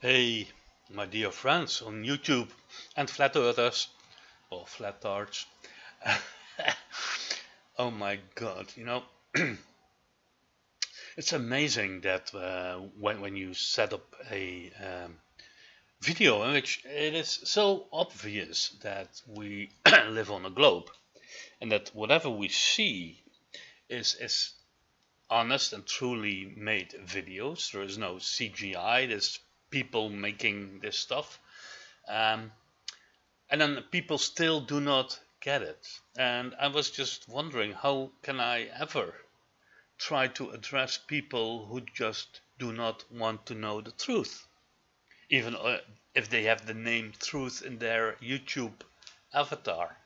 Hey, my dear friends on YouTube and flat earthers or flattards. Oh my god, it's amazing that when you set up a video in which it is so obvious that we live on a globe and that whatever we see is honest and truly made videos. There is no CGI, there's people making this stuff. Um, and then people still do not get it. And I was just wondering, how can I ever try to address people who just do not want to know the truth, even if they have the name truth in their YouTube avatar?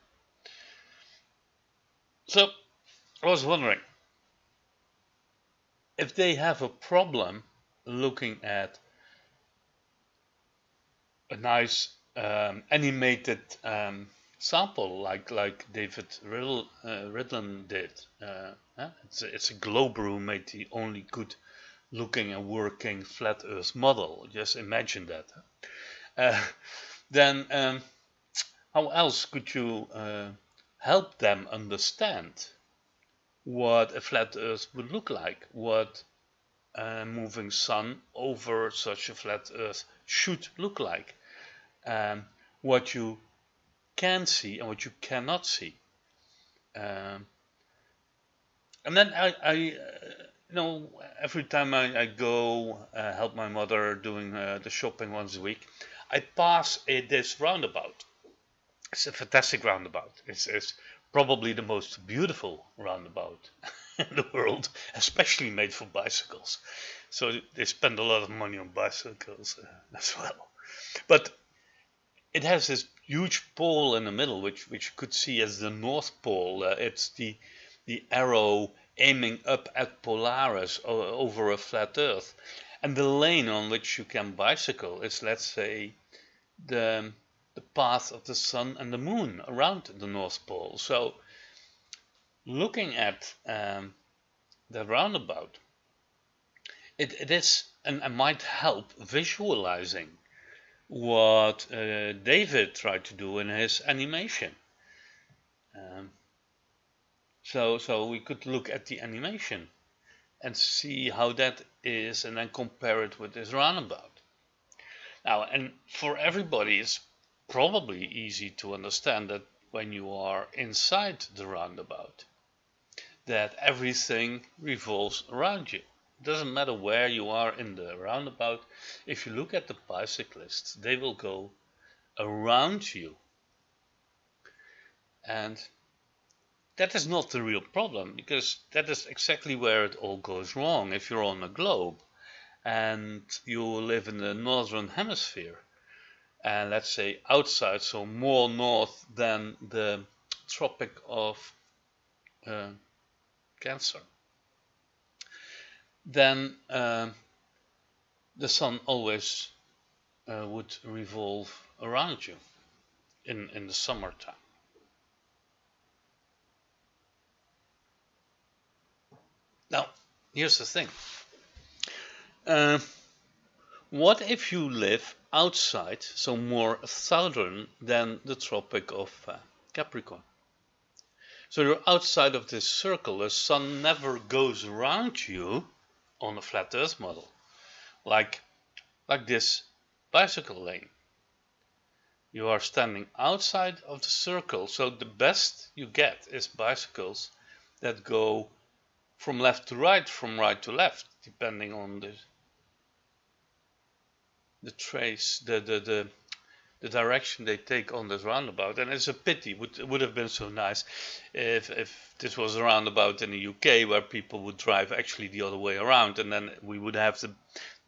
So I was wondering if they have a problem looking at a nice animated sample like David Ridlon did. It's a globe who made the only good looking and working flat Earth model. Just imagine that. Then how else could you help them understand what a flat Earth would look like? What a moving sun over such a flat Earth should look like? What you can see and what you cannot see. And then every time I go help my mother doing the shopping once a week, I pass this roundabout. It's a fantastic roundabout. It's probably the most beautiful roundabout in the world, especially made for bicycles. So they spend a lot of money on bicycles as well. But it has this huge pole in the middle, which you could see as the North Pole. It's the arrow aiming up at Polaris over a flat Earth, and the lane on which you can bicycle is, let's say, the path of the sun and the moon around the North Pole. So, looking at the roundabout, it is and might help visualizing what David tried to do in his animation. So we could look at the animation and see how that is and then compare it with this roundabout. Now, and for everybody, it's probably easy to understand that when you are inside the roundabout, that everything revolves around you. It doesn't matter where you are in the roundabout. If you look at the bicyclists, they will go around you. And that is not the real problem, because that is exactly where it all goes wrong. If you're on a globe and you live in the northern hemisphere, and let's say outside, so more north than the Tropic of Cancer, then the sun always would revolve around you in the summertime. Now, here's the thing. What if you live outside, so more southern than the Tropic of Capricorn? So you're outside of this circle. The sun never goes around you on a flat Earth model, like this bicycle lane. You are standing outside of the circle, so the best you get is bicycles that go from left to right, from right to left, depending on the trace, the direction they take on this roundabout. And it's a pity. It would have been so nice if this was a roundabout in the UK where people would drive actually the other way around, and then we would have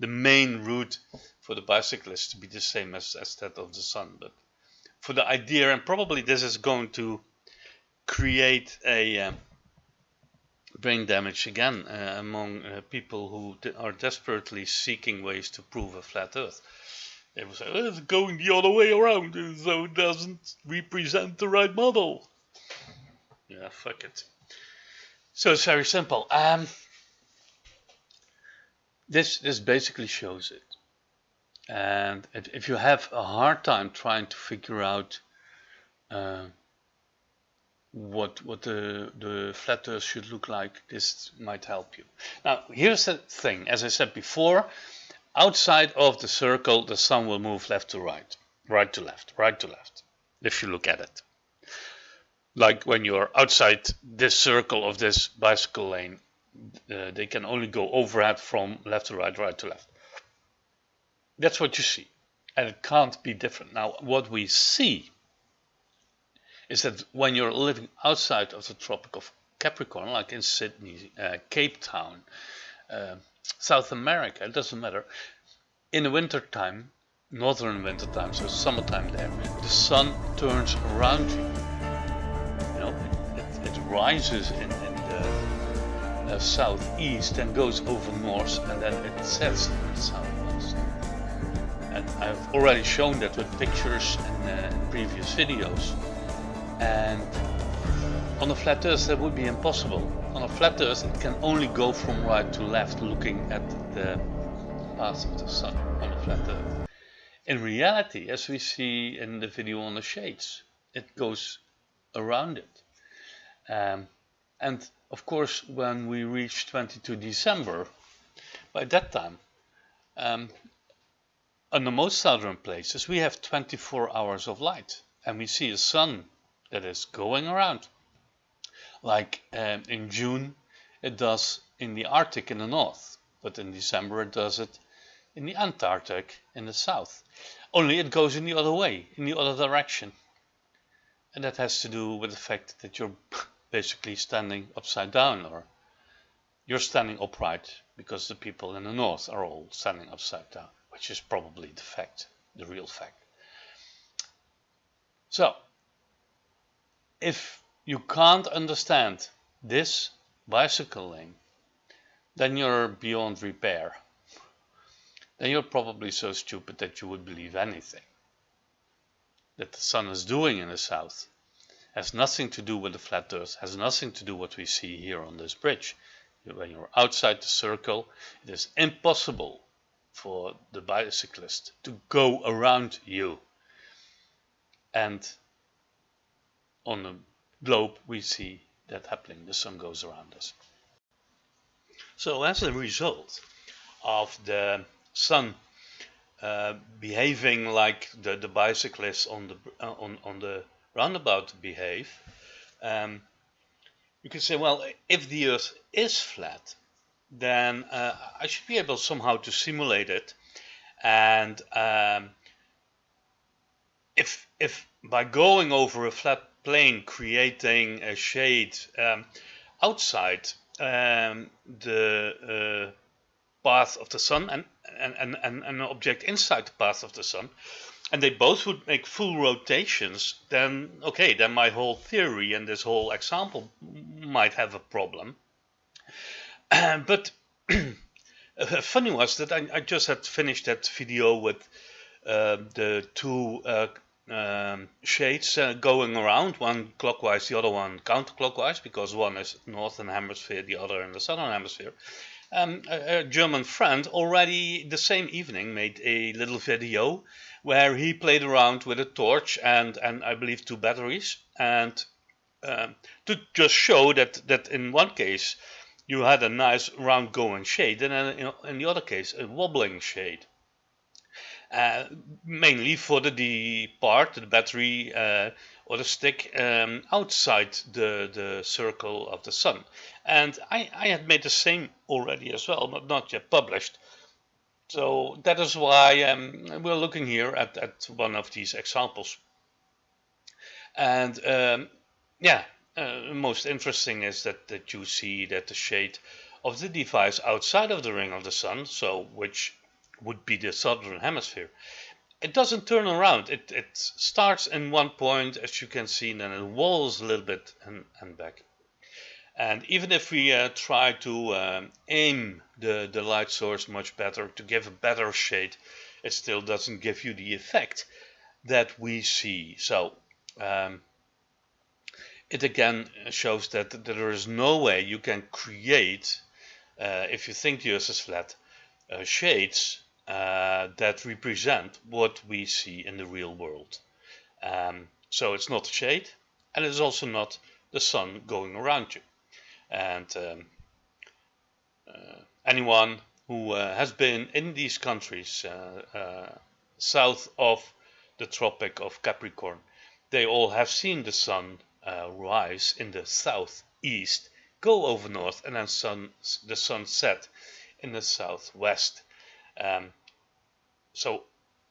the main route for the bicyclists to be the same as that of the sun. But for the idea, and probably this is going to create a brain damage again among people who are desperately seeking ways to prove a flat Earth. They will say, oh, it's going the other way around, so it doesn't represent the right model. Yeah, fuck it. So it's very simple. This basically shows it. And if you have a hard time trying to figure out what the flat earth should look like, this might help you. Now, here's the thing. As I said before, outside of the circle, the sun will move left to right, right to left, right to left, if you look at it. Like when you're outside this circle of this bicycle lane, they can only go overhead from left to right, right to left. That's what you see. And it can't be different. Now, what we see is that when you're living outside of the Tropic of Capricorn, like in Sydney, Cape Town, South America, it doesn't matter. In the wintertime, northern wintertime, so summertime there, the sun turns around you. You know, it rises in the southeast and goes over north, and then it sets in the southwest. And I've already shown that with pictures in previous videos. And on a flat earth that would be impossible. On a flat earth it can only go from right to left looking at the path of the sun on a flat earth. In reality, as we see in the video on the shades, it goes around it. And of course, when we reach 22 December, by that time, on the most southern places, we have 24 hours of light, and we see a sun that is going around. Like in June, it does in the Arctic in the north, but in December it does it in the Antarctic in the south. Only it goes in the other way, in the other direction. And that has to do with the fact that you're basically standing upside down, or you're standing upright because the people in the north are all standing upside down, which is probably the fact, the real fact. So, if you can't understand this bicycle lane, then you're beyond repair. Then you're probably so stupid that you would believe anything that the sun is doing in the south. Has nothing to do with the flat earth, has nothing to do with what we see here on this bridge. When you're outside the circle, it is impossible for the bicyclist to go around you. And on the globe we see that happening, the sun goes around us. So as a result of the sun behaving like the bicyclists on the roundabout behave, you can say, well, if the earth is flat, then I should be able somehow to simulate it, and if by going over a flat plane, creating a shade outside the path of the sun and an object inside the path of the sun, and they both would make full rotations, then okay, then my whole theory and this whole example might have a problem. But funny was that I just had finished that video with the two shades going around, one clockwise, the other one counterclockwise, because one is northern hemisphere, the other in the southern hemisphere. A German friend already the same evening made a little video where he played around with a torch and I believe 2 batteries, and to just show that in one case you had a nice round going shade, and in the other case a wobbling shade. Mainly for the part, the battery or the stick outside the circle of the sun. And I had made the same already as well, but not yet published. So that is why we're looking here at one of these examples. And most interesting is that you see that the shade of the device outside of the ring of the sun, so which would be the southern hemisphere, it doesn't turn around. It starts in one point, as you can see, and then it wobbles a little bit and back. And even if we try to aim the light source much better to give a better shade, it still doesn't give you the effect that we see. So it again shows that there is no way you can create, if you think the earth is flat, shades that represent what we see in the real world. So it's not shade, and it's also not the sun going around you. And anyone who has been in these countries south of the Tropic of Capricorn, they all have seen the sun rise in the southeast, go over north, and then the sun set in the southwest. So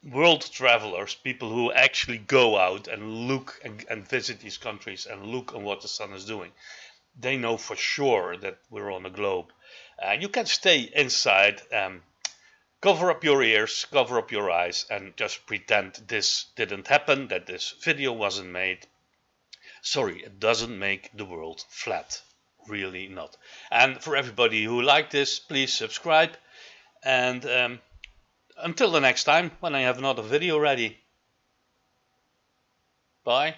world travelers, people who actually go out and look and visit these countries and look on what the sun is doing, they know for sure that we're on a globe. You can stay inside, cover up your ears, cover up your eyes, and just pretend this didn't happen, that this video wasn't made. Sorry, it doesn't make the world flat. Really not. And for everybody who liked this, please subscribe. And until the next time, when I have another video ready. Bye.